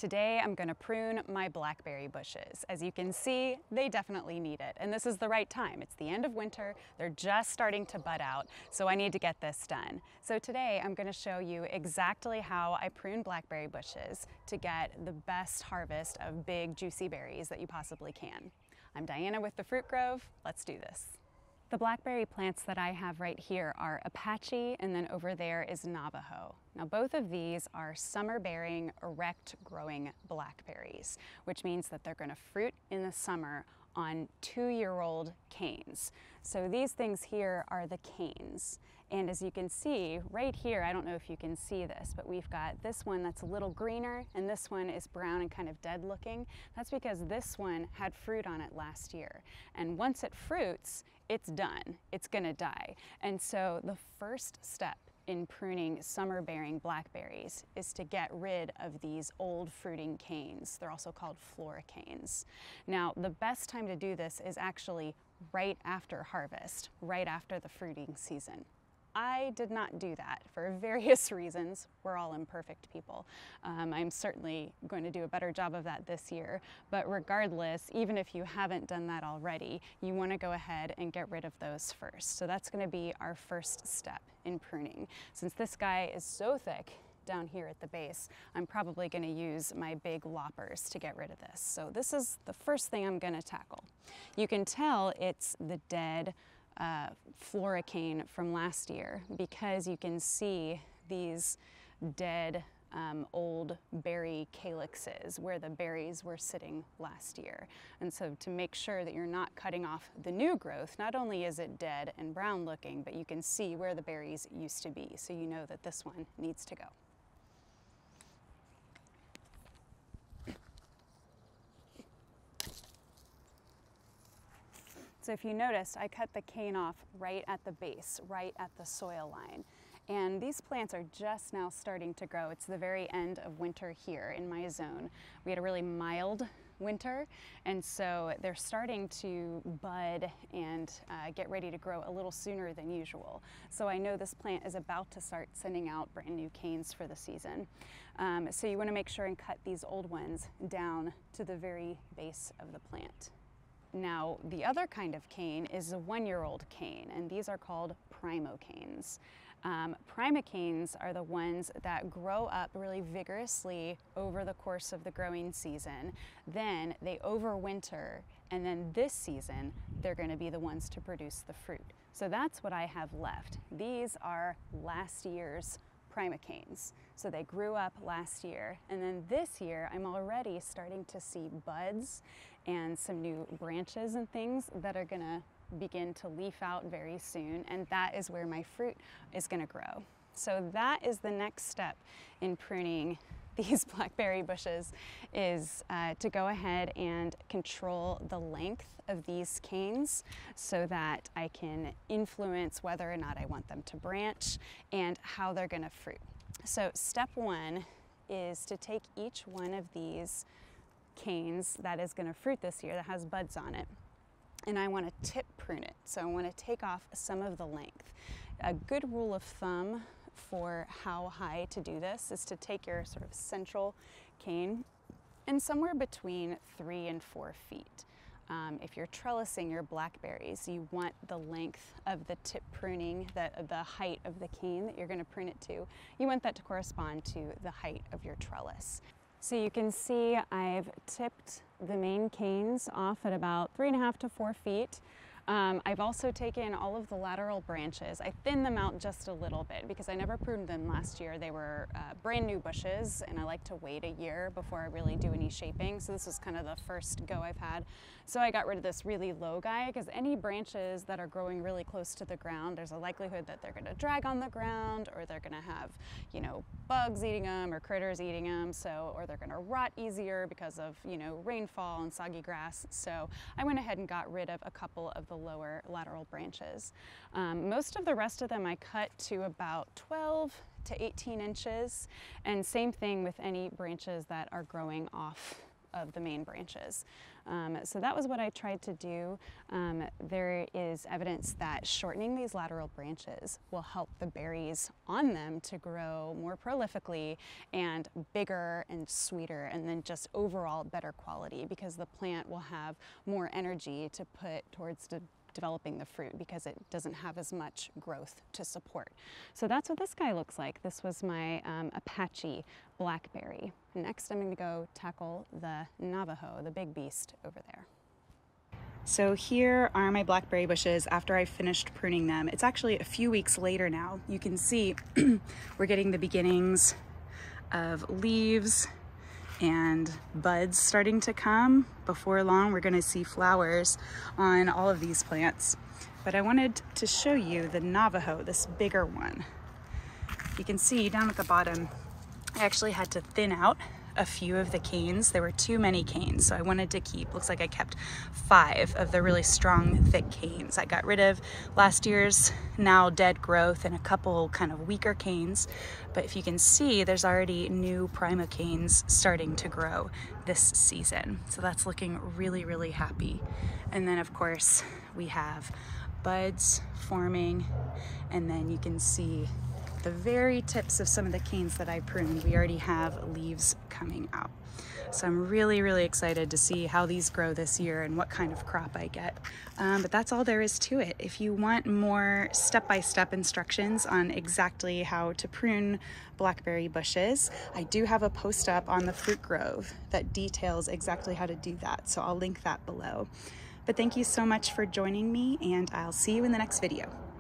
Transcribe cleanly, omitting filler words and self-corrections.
Today I'm going to prune my blackberry bushes. As you can see, they definitely need it, and this is the right time. It's the end of winter, they're just starting to bud out, so I need to get this done. So today I'm going to show you exactly how I prune blackberry bushes to get the best harvest of big juicy berries that you possibly can. I'm Diana with the Fruit Grove. Let's do this. The blackberry plants that I have right here are Apache, and then over there is Navajo. Now both of these are summer-bearing, erect-growing blackberries, which means that they're going to fruit in the summer on 2-year-old canes. So these things here are the canes. And as you can see right here, I don't know if you can see this, but we've got this one that's a little greener and this one is brown and kind of dead looking. That's because this one had fruit on it last year. And once it fruits, it's done. It's gonna die. And so the first step in pruning summer-bearing blackberries is to get rid of these old fruiting canes. They're also called floricanes. Now, the best time to do this is actually right after harvest, right after the fruiting season. I did not do that for various reasons. We're all imperfect people. I'm certainly going to do a better job of that this year, but regardless, even if you haven't done that already, you want to go ahead and get rid of those first. So that's going to be our first step in pruning. Since this guy is so thick down here at the base, I'm probably going to use my big loppers to get rid of this. So this is the first thing I'm going to tackle. You can tell it's the dead floricane from last year because you can see these dead old berry calyxes where the berries were sitting last year. And so to make sure that you're not cutting off the new growth, not only is it dead and brown looking, but you can see where the berries used to be. So you know that this one needs to go. So if you noticed, I cut the cane off right at the base, right at the soil line. And these plants are just now starting to grow. It's the very end of winter here in my zone. We had a really mild winter, and so they're starting to bud and get ready to grow a little sooner than usual. So I know this plant is about to start sending out brand new canes for the season. So you want to make sure and cut these old ones down to the very base of the plant. Now, the other kind of cane is a 1-year-old cane, and these are called primocanes. Primocanes are the ones that grow up really vigorously over the course of the growing season. Then they overwinter, and then this season, they're going to be the ones to produce the fruit. So that's what I have left. These are last year's primocanes. So they grew up last year, and then this year I'm already starting to see buds and some new branches and things that are gonna begin to leaf out very soon, and that is where my fruit is gonna grow. So that is the next step in pruning these blackberry bushes, is to go ahead and control the length of these canes so that I can influence whether or not I want them to branch and how they're going to fruit. So step one is to take each one of these canes that is going to fruit this year, that has buds on it, and I want to tip prune it. So I want to take off some of the length. A good rule of thumb for how high to do this is to take your sort of central cane and somewhere between 3 and 4 feet. If you're trellising your blackberries, you want the length of the tip pruning, the height of the cane that you're going to prune it to, you want that to correspond to the height of your trellis. So you can see I've tipped the main canes off at about 3.5 to 4 feet. I've also taken all of the lateral branches. I thinned them out just a little bit because I never pruned them last year. They were brand new bushes, and I like to wait a year before I really do any shaping. So this was kind of the first go I've had. So I got rid of this really low guy because any branches that are growing really close to the ground, there's a likelihood that they're going to drag on the ground, or they're going to have, you know, bugs eating them or critters eating them. So, or they're going to rot easier because of, you know, rainfall and soggy grass. So I went ahead and got rid of a couple of the lower lateral branches. Most of the rest of them I cut to about 12 to 18 inches, and same thing with any branches that are growing off of the main branches. So that was what I tried to do. There is evidence that shortening these lateral branches will help the berries on them to grow more prolifically and bigger and sweeter, and then just overall better quality, because the plant will have more energy to put towards developing the fruit because it doesn't have as much growth to support. So that's what this guy looks like. This was my Apache blackberry. Next I'm going to go tackle the Navajo, the big beast over there. So here are my blackberry bushes after I finished pruning them. It's actually a few weeks later now. You can see we're getting the beginnings of leaves and buds starting to come. Before long, we're going to see flowers on all of these plants. But I wanted to show you the Navajo, this bigger one. You can see down at the bottom, I actually had to thin out a few of the canes. There were too many canes, so I wanted to keep, looks like I kept 5 of the really strong, thick canes. I got rid of last year's now dead growth and a couple kind of weaker canes. But if you can see, there's already new primocanes starting to grow this season. So that's looking really, really happy. And then of course we have buds forming, and then you can see the very tips of some of the canes that I pruned. We already have leaves coming out. So I'm really, really excited to see how these grow this year and what kind of crop I get. But that's all there is to it. If you want more step-by-step instructions on exactly how to prune blackberry bushes, I do have a post up on the Fruit Grove that details exactly how to do that. So I'll link that below. But thank you so much for joining me, and I'll see you in the next video.